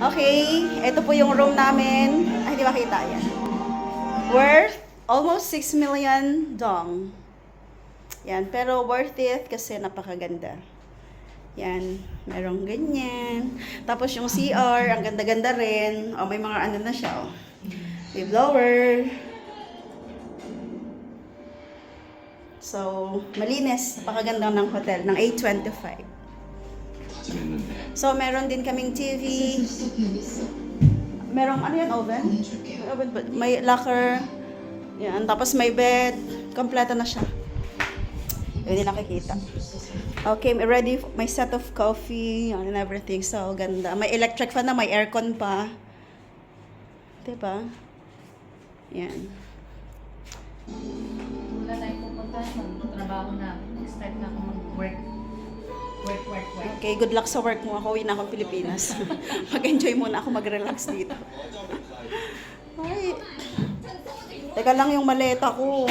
Okay, ito po yung room namin. Ay, di ba kita yan? Worth almost 6 million dong. Yan, pero worth it kasi napakaganda. Yan, merong ganyan. Tapos yung CR, ang ganda-ganda rin. O, may mga ano na siya, o. May blower. So, malinis. Napakaganda ng hotel, ng A25. So, meron din kaming TV. Merong, ano yan, oven? May oven ba? May locker. Yan, tapos may bed. Kompleto na siya. Yun din nakikita. Okay, ready. May set of coffee and everything. So, ganda. May electric fan na, may aircon pa. Diba? Yan. Wala tayong pupunta, magtrabaho na. Start na ako mag-work. Work. Okay, good luck sa work mo. Ako, uwi na akong Pilipinas. Mag-enjoy muna ako, mag-relax dito. Ay. Teka lang yung maleta ko.